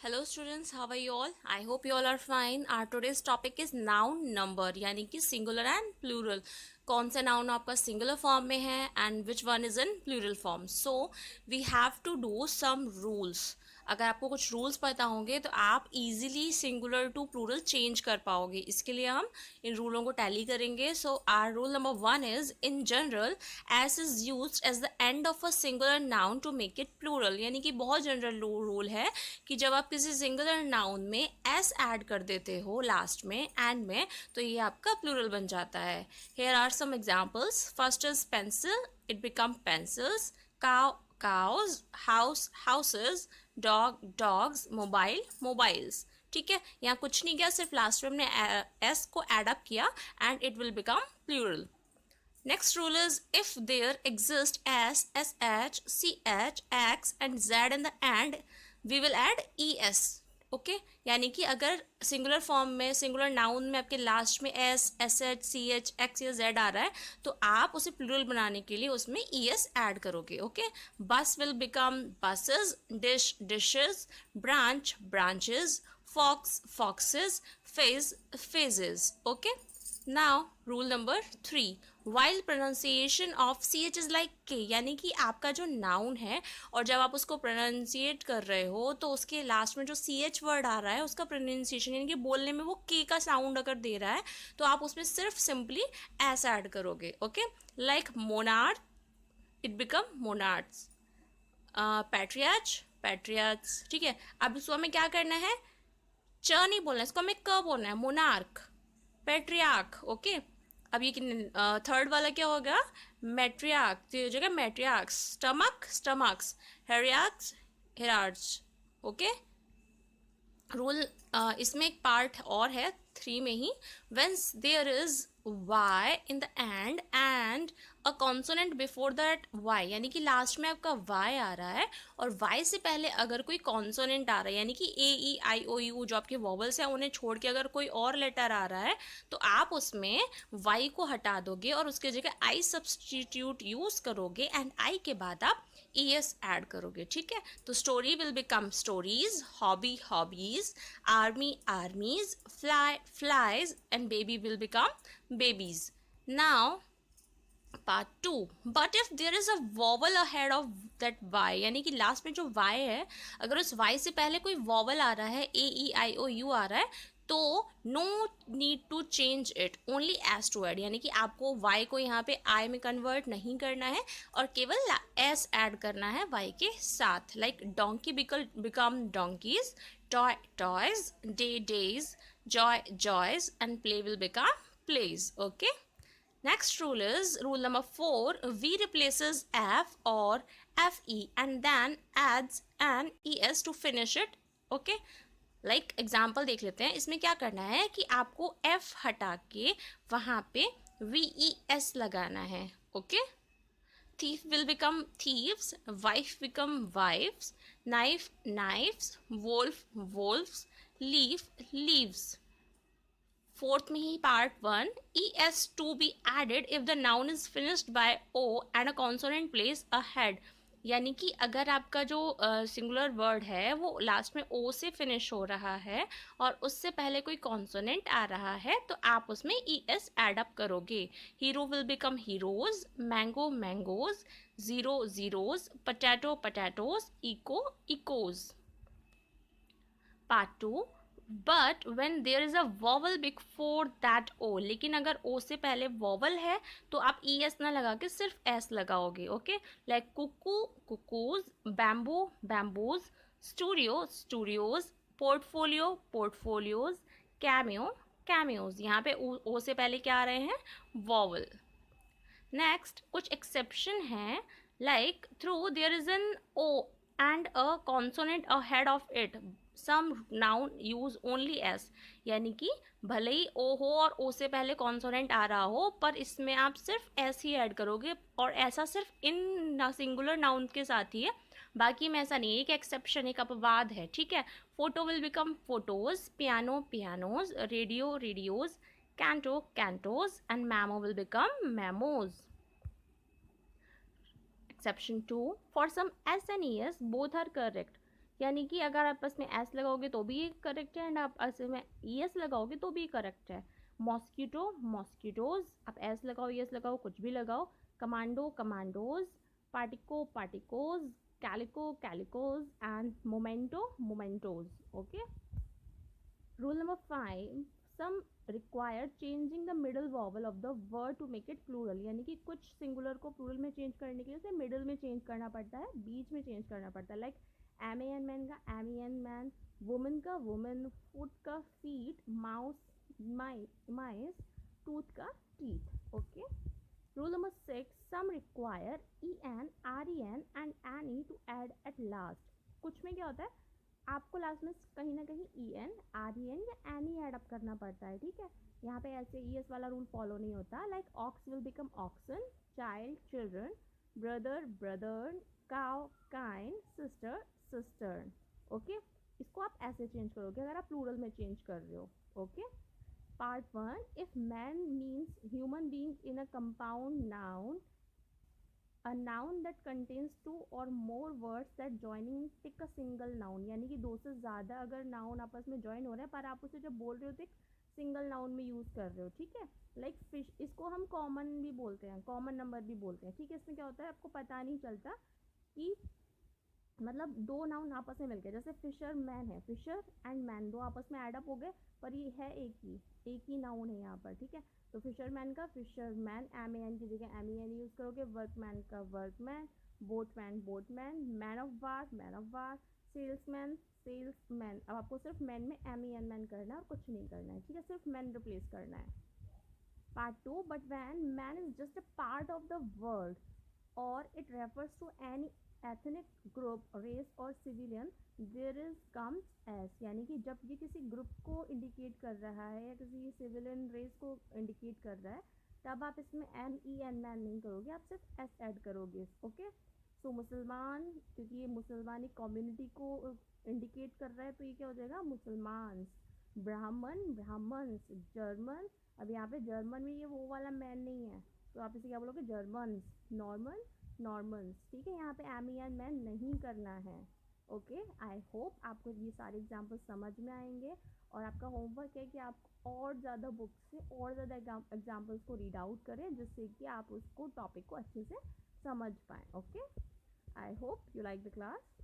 Hello students, how are you all? I hope you all are fine. Our today's topic is noun number यानी कि singular and plural. कौन सा noun आपका singular form में है and which one is in plural form. So we have to do some rules. अगर आपको कुछ रूल्स पता होंगे तो आप easily singular to plural change कर पाओगे. इसके लिए हम इन रूलों को टैली करेंगे. So our rule number 1 is in general S is used as the end of a singular noun to make it plural. यानी कि बहुत जनरल रूल है कि जब आप किसी सिंगुलर नाउन में एस ऐड कर देते हो लास्ट में एंड में तो ये आपका प्लूरल बन जाता है. Here are some examples. First is pencil, it become pencils. Cow cows, house, houses, dog, dogs, mobile, mobiles. ठीक है, यहाँ कुछ नहीं किया, सिर्फ लास्ट में हमने s को एड अप किया and it will become plural. Next rule is if there exist s, sh, ch, x and z in the end, we will add es. Okay यानी कि अगर सिंगुलर फॉर्म में singular noun में आपके last में S, S H, C H, X या Z आ रहा है तो आप उसे प्लूरल बनाने के लिए उसमें ई एस ऐड करोगे. Okay, bus will become buses, dish, dishes, branch, branches, fox, foxes, phase, phases. Okay, now rule number 3, while pronunciation of C H is like K. यानी कि आपका जो नाउन है और जब आप उसको प्रोनाउंसिएट कर रहे हो तो उसके लास्ट में जो सी एच वर्ड आ रहा है उसका प्रोनाउंसिएशन यानी कि बोलने में वो के का साउंड अगर दे रहा है तो आप उसमें सिर्फ सिंपली एस ऐड करोगे. Okay, like monarch, it become monarchs. Patriarch, patriarchs. ठीक है, अब इसको हमें क्या करना है, च नहीं बोलना है, इसको हमें क बोलना है, मोनार्क, पेट्रियार्क. ओके, अब ये थर्ड वाला क्या होगा, मेट्रियार्क, तो ये हो जाएगा matriarchs. Stomach, stomachs. Hierarchs, hierarchs. Okay, rule इसमें एक पार्ट और है 3 में ही. Whence there is y in the end and a consonant before that y, यानी कि लास्ट में आपका y आ रहा है और y से पहले अगर कोई कॉन्सोनेंट आ रहा है यानी कि ए ई आई ओ यू जो आपके वॉवल्स हैं उन्हें छोड़ के अगर कोई और लेटर आ रहा है तो आप उसमें y को हटा दोगे और उसके जगह आई सब्सटीट्यूट यूज करोगे एंड आई के बाद आप ई एस ऐड करोगे. ठीक है, तो story will become stories, hobby, hobbies, army, आर्मीज, fly, flies and baby will become babies. Now part 2, but if there is a vowel ahead of that y, यानी कि लास्ट में जो y है अगर उस y से पहले कोई vowel आ रहा है, ए ई आई ओ यू आ रहा है तो no need to change it, only S to add. यानी कि आपको y को यहाँ पे i में कन्वर्ट नहीं करना है और केवल s ऐड करना है y के साथ. Like donkey become donkey's, toy toys, day days, Joy joys and play will become plays. Okay, next rule is rule number 4, v replaces f or fe and then adds an es to finish it. Okay, like example देख लेते हैं. इसमें क्या करना है कि आपको f हटा के वहाँ पे ves लगाना है. Okay, thief will become thieves, wife become wives, knife knives, wolf wolves, leaf leaves. Fourth में ही part 1, E S to be added if the noun is finished by O and a consonant place a head. यानी कि अगर आपका जो singular word है वो last में ओ से फिनिश हो रहा है और उससे पहले कोई कॉन्सोनेंट आ रहा है तो आप उसमें ई एस एड अप करोगे. Hero will become heroes, mango mangoes, zero zeroes, potato potatoes, echo echoes. Part 2, but when there is a vowel before that O, लेकिन अगर ओ से पहले वॉवल है तो आप ई एस ना लगा के सिर्फ एस लगाओगे. Okay, like cuckoo cuckoos, bamboo bamboos, studio studios, portfolio portfolios, cameo cameos. यहाँ पे ओ से पहले क्या आ रहे हैं, वॉवल. नेक्स्ट कुछ एक्सेप्शन है, like through there is an O and a consonant ahead of it, some noun use only S. यानी कि भले ही ओ हो और ओ से पहले कॉन्सोनेंट आ रहा हो पर इसमें आप सिर्फ एस ही ऐड करोगे और ऐसा सिर्फ इन सिंगुलर नाउन के साथ ही है, बाकी में ऐसा नहीं है. एक एक्सेप्शन, एक अपवाद है. ठीक है, photo will become photos, piano pianos, radio radios, canto cantos and memo will become memos. Exception 2, for some S and ES both are correct. यानी कि अगर आप इसमें एस लगाओगे तो भी करेक्ट है, एंड आप इसमें ई एस लगाओगे तो भी करेक्ट है। मॉस्किटो, मॉस्किटोज, आप एस लगाओ, ई एस लगाओ, कुछ भी लगाओ। Commando, commandos. Portico, porticos. Calico, calicos, and memento, mementos. Okay. Rule number 5, some require changing the middle vowel of the word to make it plural, यानी कि कुछ सिंगुलर को प्लूरल में चेंज करने के लिए उसे मिडल में चेंज करना पड़ता है, बीच में चेंज करना पड़ता है। Like M A N man का M E N men, women का वुमेन, फुट का फीट, माउस माइस, टूथ का teeth. Okay. Rule number 6, some require en, ren and any to add at last. कुछ में क्या होता है, आपको लास्ट में कहीं ना कहीं E N, R E N या एनी ऐड अप करना पड़ता है, ठीक है। यहाँ पे ऐसे ई एस वाला रूल फॉलो नहीं होता। Like ox will become oxen, child children, brother brother, cow kine, sister sister. Okay. इसको आप ऐसे चेंज करोगे अगर आप प्लूरल में चेंज कर रहे हो। Okay. Part 1, if man means human being in a compound noun, a noun that contains two or more words that joining pick a single noun, यानी कि दो से ज़्यादा अगर नाउन आपस में ज्वाइन हो रहे हैं पर आप उसे जब बोल रहे हो तो एक सिंगल नाउन में यूज़ कर रहे हो, ठीक है। लाइक फिश, इसको हम कॉमन भी बोलते हैं, कॉमन नंबर भी बोलते हैं, ठीक है। इसमें क्या होता है, आपको पता नहीं चलता कि मतलब दो नाउन आपस में मिल गए, जैसे फिशर मैन है, फिशर एंड मैन दो आपस में एडअप हो गए, पर ये है एक ही नाउन है यहाँ पर, ठीक है। तो फिशर मैन का fishermen, M A N की जगह एम ई एन यूज़ करोगे। वर्क मैन का workmen, boatman, man of war, salesman. अब आपको सिर्फ मैन में एम ई एन मैन करना है और कुछ नहीं करना है, ठीक है, सिर्फ मैन रिप्लेस करना है। Part 2, but when man is just a part of the world or it refers to any ethnic group, race or civilian, there is comes as, यानी कि जब ये किसी ग्रुप को इंडिकेट कर रहा है या किसी सिविलियन रेस को इंडिकेट कर रहा है, तब आप इसमें एम ई एन मैन नहीं करोगे, आप सिर्फ एस ऐड करोगे। ओके। सो मुसलमान, क्योंकि ये मुसलमानी कम्युनिटी को इंडिकेट कर रहा है तो ये क्या हो जाएगा, मुसलमान। ब्राह्मण, ब्राह्मण्स। जर्मन, अब यहाँ पे जर्मन में ये वो वाला मैन नहीं है तो आप इसे क्या बोलोगे, जर्मन्स। नॉर्मन, नॉर्मन्स, ठीक है। यहाँ पे एम ई एन मैन नहीं करना है। ओके। आई होप आपको ये सारे एग्जाम्पल समझ में आएंगे, और आपका होमवर्क है कि आप और ज़्यादा बुक्स से और ज़्यादा एग्जाम्पल्स को रीड आउट करें, जिससे कि आप उसको टॉपिक को अच्छे से समझ पाएँ। Okay. I hope you like the class.